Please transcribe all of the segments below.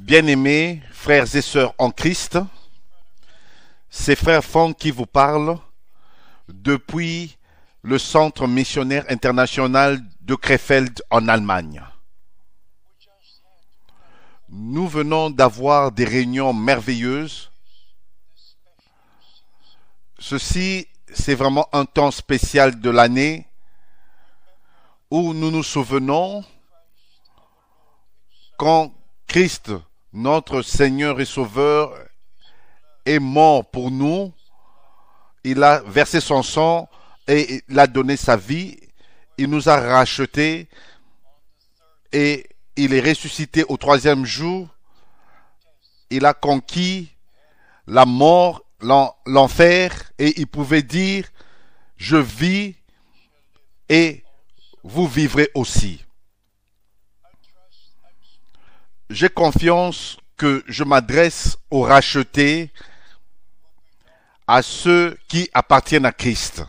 Bien-aimés frères et sœurs en Christ, c'est frère Franck qui vous parle depuis le Centre missionnaire international de Krefeld en Allemagne. Nous venons d'avoir des réunions merveilleuses. Ceci, c'est vraiment un temps spécial de l'année où nous nous souvenons quand Christ, notre Seigneur et Sauveur, est mort pour nous. Il a versé son sang et il a donné sa vie. Il nous a rachetés et il est ressuscité au troisième jour. Il a conquis la mort, l'enfer, et il pouvait dire « Je vis et vous vivrez aussi ». J'ai confiance que je m'adresse aux rachetés, à ceux qui appartiennent à Christ,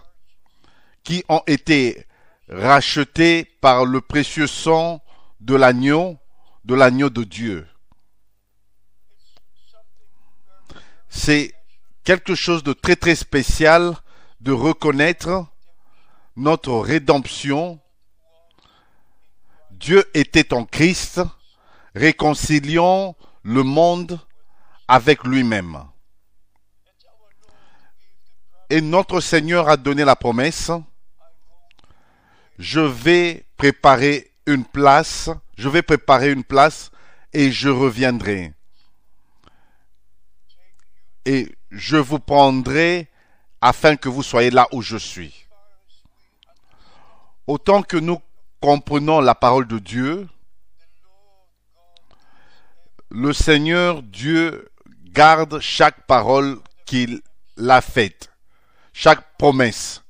qui ont été rachetés par le précieux sang de l'agneau de Dieu. C'est quelque chose de très très spécial de reconnaître notre rédemption. Dieu était en Christ, réconciliant le monde avec lui-même. Et notre Seigneur a donné la promesse, je vais préparer une place et je reviendrai. Et je vous prendrai afin que vous soyez là où je suis. Autant que nous comprenons la parole de Dieu, le Seigneur Dieu garde chaque parole qu'il a faite, chaque promesse.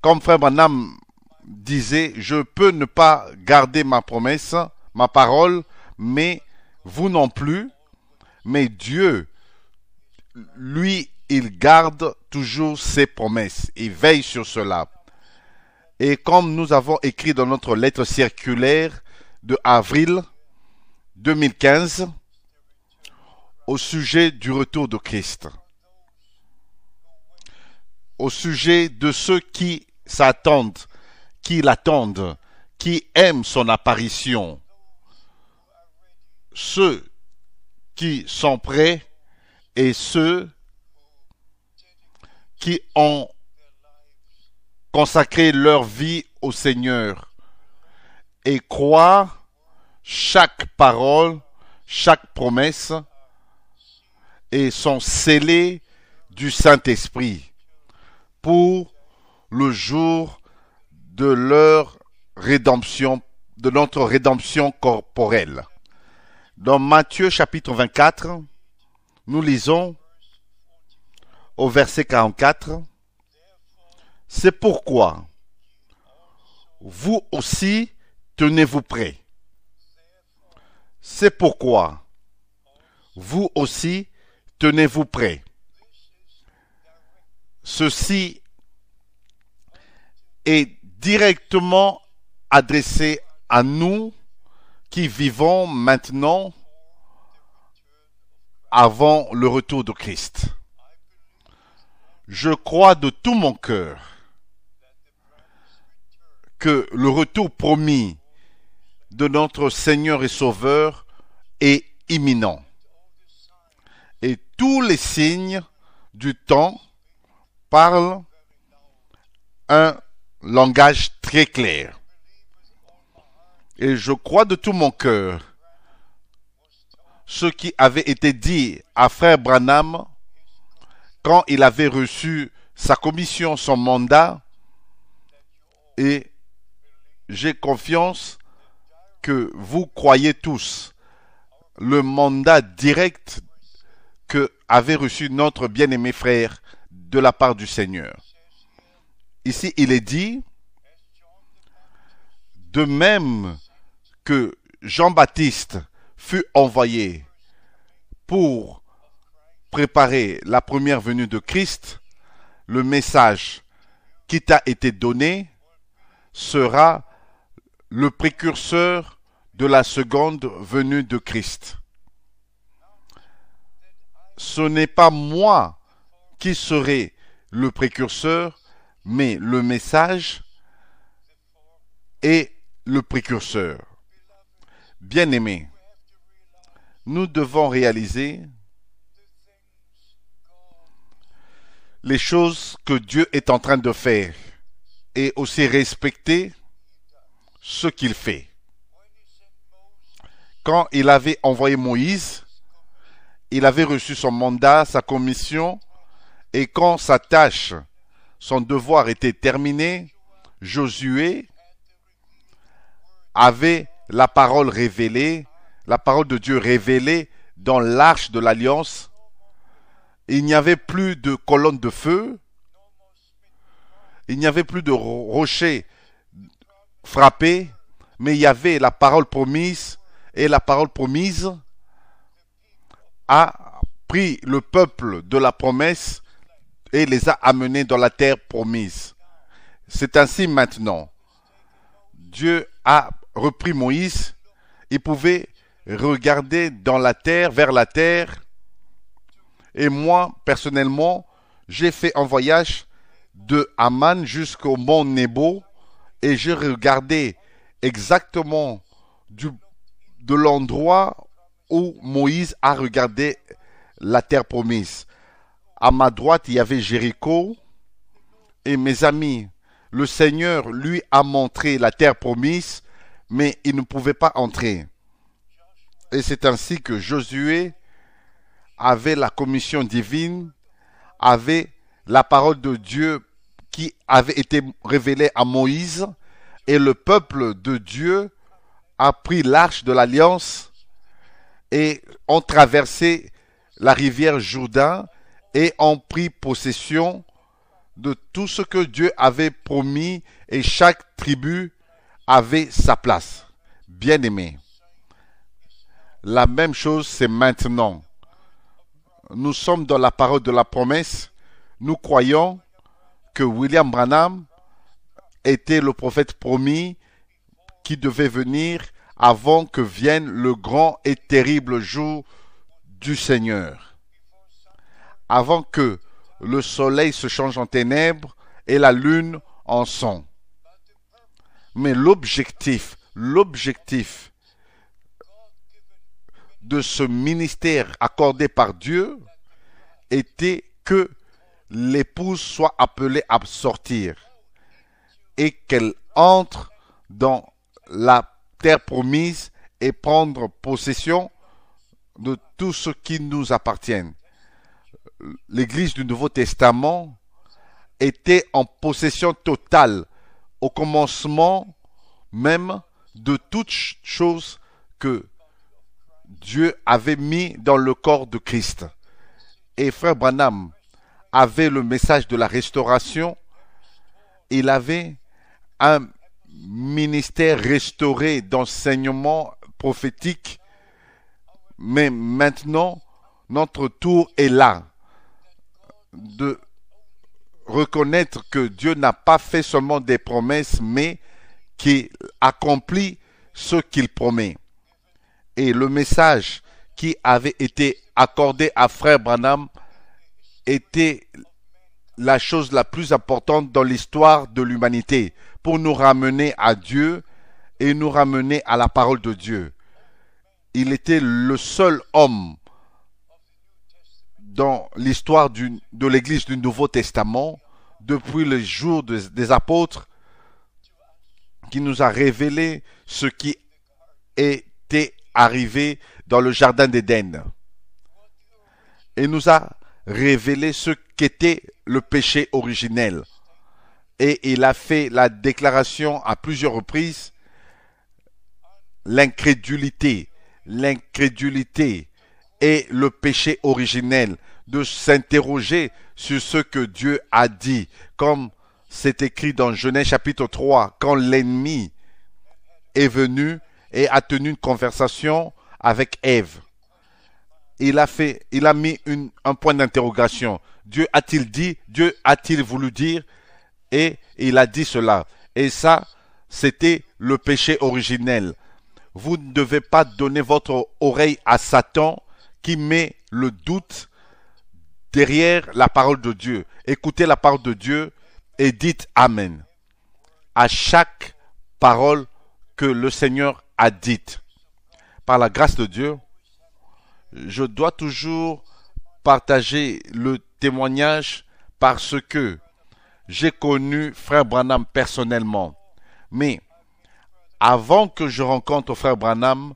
Comme frère Branham disait, je peux ne pas garder ma promesse, ma parole, mais vous non plus. Mais Dieu, lui, il garde toujours ses promesses. Il veille sur cela. Et comme nous avons écrit dans notre lettre circulaire de avril 2015, au sujet du retour de Christ, au sujet de ceux qui s'attendent, qui l'attendent, qui aiment son apparition, ceux qui sont prêts et ceux qui ont consacré leur vie au Seigneur et croient chaque parole, chaque promesse et sont scellés du Saint-Esprit pour le jour de leur rédemption, de notre rédemption corporelle. Dans Matthieu chapitre 24, nous lisons au verset 44, « C'est pourquoi vous aussi tenez-vous prêts. C'est pourquoi vous aussi tenez-vous prêts. » Ceci est directement adressé à nous qui vivons maintenant avant le retour de Christ. Je crois de tout mon cœur que le retour promis de notre Seigneur et Sauveur est imminent. Et tous les signes du temps parlent un langage très clair. Et je crois de tout mon cœur ce qui avait été dit à frère Branham quand il avait reçu sa commission, son mandat, et j'ai confiance que vous croyez tous le mandat direct que avait reçu notre bien-aimé frère de la part du Seigneur. Ici, il est dit, de même que Jean-Baptiste fut envoyé pour préparer la première venue de Christ, le message qui t'a été donné sera le précurseur de la seconde venue de Christ. ce n'est pas moi qui serai le précurseur, mais le message est le précurseur. Bien-aimés, nous devons réaliser les choses que Dieu est en train de faire et aussi respecter ce qu'il fait. Quand il avait envoyé Moïse, il avait reçu son mandat, sa commission, et quand sa tâche, son devoir était terminé, Josué avait la parole révélée, la parole de Dieu révélée dans l'arche de l'alliance. Il n'y avait plus de colonne de feu, il n'y avait plus de rochers frappés, mais il y avait la parole promise, et la parole promise a pris le peuple de la promesse et les a amenés dans la terre promise. C'est ainsi maintenant. Dieu a repris Moïse, il pouvait regarder dans la terre, vers la terre, et moi, personnellement, j'ai fait un voyage de Amman jusqu'au mont Nebo, et j'ai regardé exactement de l'endroit où Moïse a regardé la terre promise. À ma droite, il y avait Jéricho, et mes amis, le Seigneur lui a montré la terre promise, mais il ne pouvait pas entrer. Et c'est ainsi que Josué avait la commission divine, avait la parole de Dieu qui avait été révélée à Moïse, et le peuple de Dieu a pris l'arche de l'alliance et ont traversé la rivière Jourdain et ont pris possession de tout ce que Dieu avait promis, et chaque tribu avait sa place. Bien-aimés, la même chose c'est maintenant. Nous sommes dans la parole de la promesse. Nous croyons que William Branham était le prophète promis qui devait venir avant que vienne le grand et terrible jour du Seigneur. Avant que le soleil se change en ténèbres et la lune en sang. Mais l'objectif de ce ministère accordé par Dieu était que l'épouse soit appelée à sortir et qu'elle entre dans la terre promise et prendre possession de tout ce qui nous appartient. L'Église du Nouveau Testament était en possession totale au commencement même de toutes choses que Dieu avait mis dans le corps de Christ. Et frère Branham avait le message de la restauration. Il avait un ministère restauré d'enseignement prophétique. Mais maintenant, notre tour est là de reconnaître que Dieu n'a pas fait seulement des promesses, mais qu'il accomplit ce qu'il promet. Et le message qui avait été accordé à frère Branham était la chose la plus importante dans l'histoire de l'humanité pour nous ramener à Dieu et nous ramener à la parole de Dieu. Il était le seul homme dans l'histoire de l'Église du Nouveau Testament, depuis le jour des apôtres, qui nous a révélé ce qui était arrivé dans le jardin d'Éden. Et nous a révélé ce qu'était le péché originel. Et il a fait la déclaration à plusieurs reprises, l'incrédulité est le péché originel, de s'interroger sur ce que Dieu a dit, comme c'est écrit dans Genèse chapitre 3, quand l'ennemi est venu et a tenu une conversation avec Ève. Il a mis un point d'interrogation. Dieu a-t-il dit, Dieu a-t-il voulu dire, et il a dit cela. Et ça, c'était le péché originel. Vous ne devez pas donner votre oreille à Satan qui met le doute derrière la parole de Dieu. Écoutez la parole de Dieu et dites Amen à chaque parole que le Seigneur a dite. Par la grâce de Dieu, je dois toujours partager le témoignage parce que j'ai connu Frère Branham personnellement. Mais avant que je rencontre Frère Branham,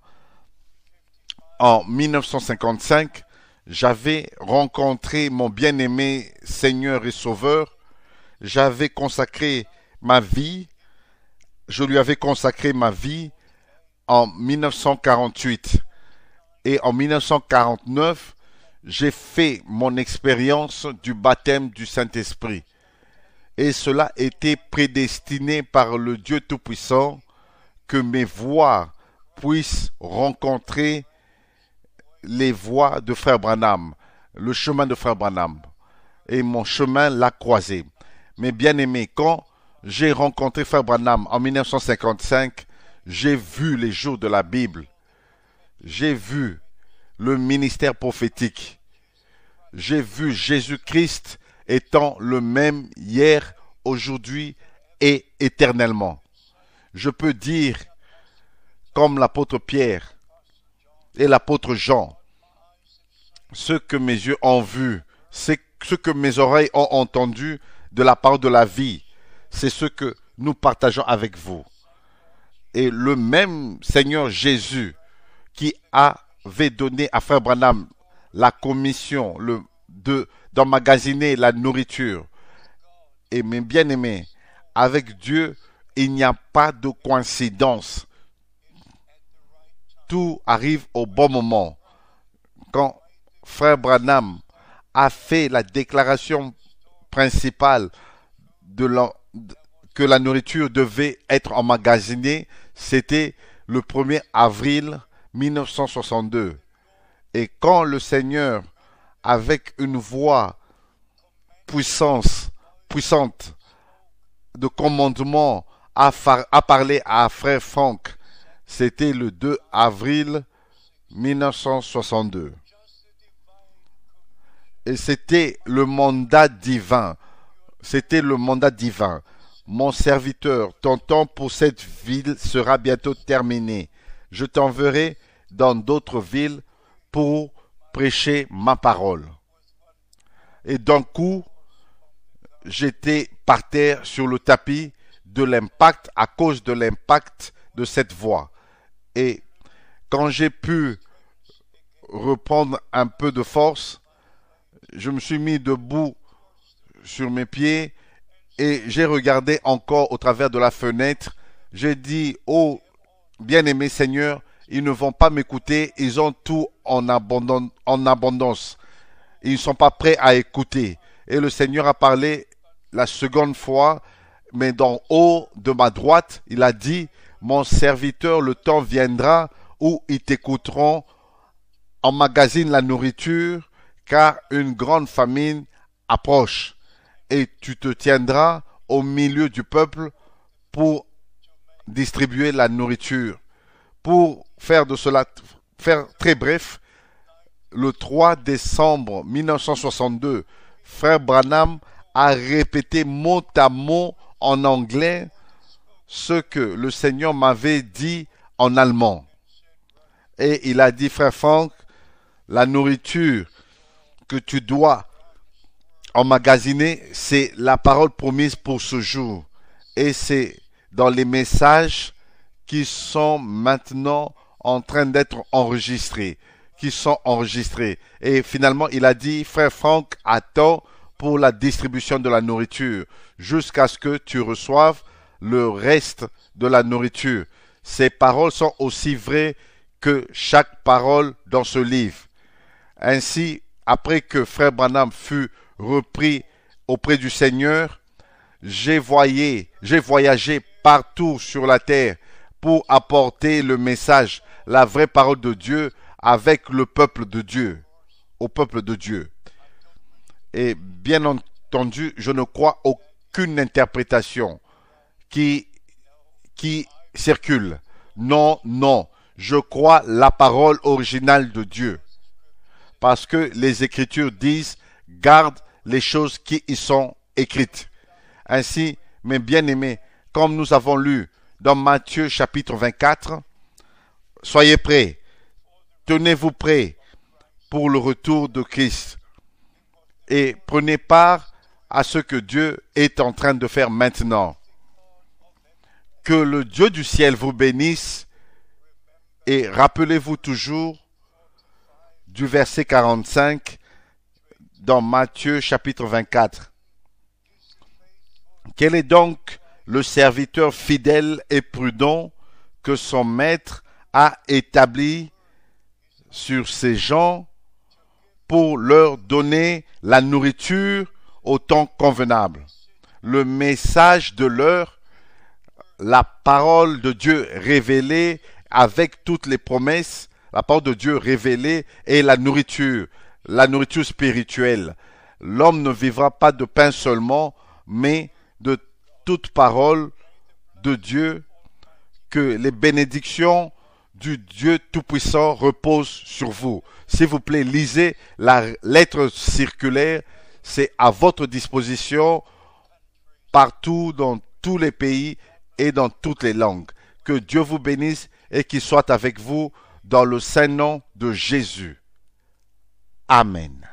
en 1955, j'avais rencontré mon bien-aimé Seigneur et Sauveur. J'avais consacré ma vie, je lui avais consacré ma vie en 1948. Et en 1949, j'ai fait mon expérience du baptême du Saint-Esprit. Et cela était prédestiné par le Dieu Tout-Puissant que mes voies puissent rencontrer les voies de Frère Branham, le chemin de Frère Branham. Et mon chemin l'a croisé. Mais bien aimé, quand j'ai rencontré Frère Branham en 1955, j'ai vu les jours de la Bible. J'ai vu le ministère prophétique. J'ai vu Jésus-Christ étant le même hier, aujourd'hui et éternellement. Je peux dire, comme l'apôtre Pierre et l'apôtre Jean, ce que mes yeux ont vu, c'est ce que mes oreilles ont entendu de la part de la vie, c'est ce que nous partageons avec vous. Et le même Seigneur Jésus qui avait donné à Frère Branham la commission d'emmagasiner la nourriture. Et mes bien-aimés, avec Dieu, il n'y a pas de coïncidence. Tout arrive au bon moment. Quand Frère Branham a fait la déclaration principale que la nourriture devait être emmagasinée, c'était le 1er avril 1962. Et quand le Seigneur, avec une voix puissante de commandement, a parlé à Frère Franck, c'était le 2 avril 1962. Et c'était le mandat divin. C'était le mandat divin. Mon serviteur, ton temps pour cette ville sera bientôt terminé. Je t'enverrai dans d'autres villes pour prêcher ma parole. Et d'un coup, j'étais par terre sur le tapis de l'impact, à cause de l'impact de cette voix. Et quand j'ai pu reprendre un peu de force, je me suis mis debout sur mes pieds et j'ai regardé encore au travers de la fenêtre. J'ai dit, oh, bien-aimé Seigneur, ils ne vont pas m'écouter, ils ont tout en abondance. Ils ne sont pas prêts à écouter. Et le Seigneur a parlé la seconde fois, mais d'en haut de ma droite, il a dit, mon serviteur, le temps viendra où ils t'écouteront, emmagasine la nourriture, car une grande famine approche. Et tu te tiendras au milieu du peuple pour distribuer la nourriture. Pour faire de cela, faire très bref, le 3 décembre 1962, Frère Branham a répété mot à mot en anglais ce que le Seigneur m'avait dit en allemand. Et il a dit, Frère Franck, la nourriture que tu dois emmagasiner, c'est la parole promise pour ce jour. Et c'est dans les messages qui sont maintenant en train d'être enregistrés. Et finalement, il a dit, Frère Franck, attends pour la distribution de la nourriture, jusqu'à ce que tu reçoives le reste de la nourriture. Ces paroles sont aussi vraies que chaque parole dans ce livre. Ainsi, après que Frère Branham fut repris auprès du Seigneur, j'ai voyagé partout sur la terre pour apporter le message, la vraie parole de Dieu avec le peuple de Dieu, au peuple de Dieu. Et bien entendu, je ne crois aucune interprétation qui circule. Non, je crois la parole originale de Dieu. Parce que les Écritures disent garde les choses qui y sont écrites. Ainsi, mes bien-aimés, comme nous avons lu dans Matthieu chapitre 24, soyez prêts, tenez-vous prêts pour le retour de Christ et prenez part à ce que Dieu est en train de faire maintenant. Que le Dieu du ciel vous bénisse et rappelez-vous toujours du verset 45 dans Matthieu chapitre 24. Quel est donc le serviteur fidèle et prudent que son maître a établi sur ces gens pour leur donner la nourriture au temps convenable? Le message de l'heure, la parole de Dieu révélée avec toutes les promesses, la parole de Dieu révélée et la nourriture spirituelle. L'homme ne vivra pas de pain seulement, mais de toute parole de Dieu. Que les bénédictions du Dieu Tout-Puissant reposent sur vous. S'il vous plaît, lisez la lettre circulaire, c'est à votre disposition partout dans tous les pays et dans toutes les langues. Que Dieu vous bénisse et qu'il soit avec vous dans le saint nom de Jésus. Amen.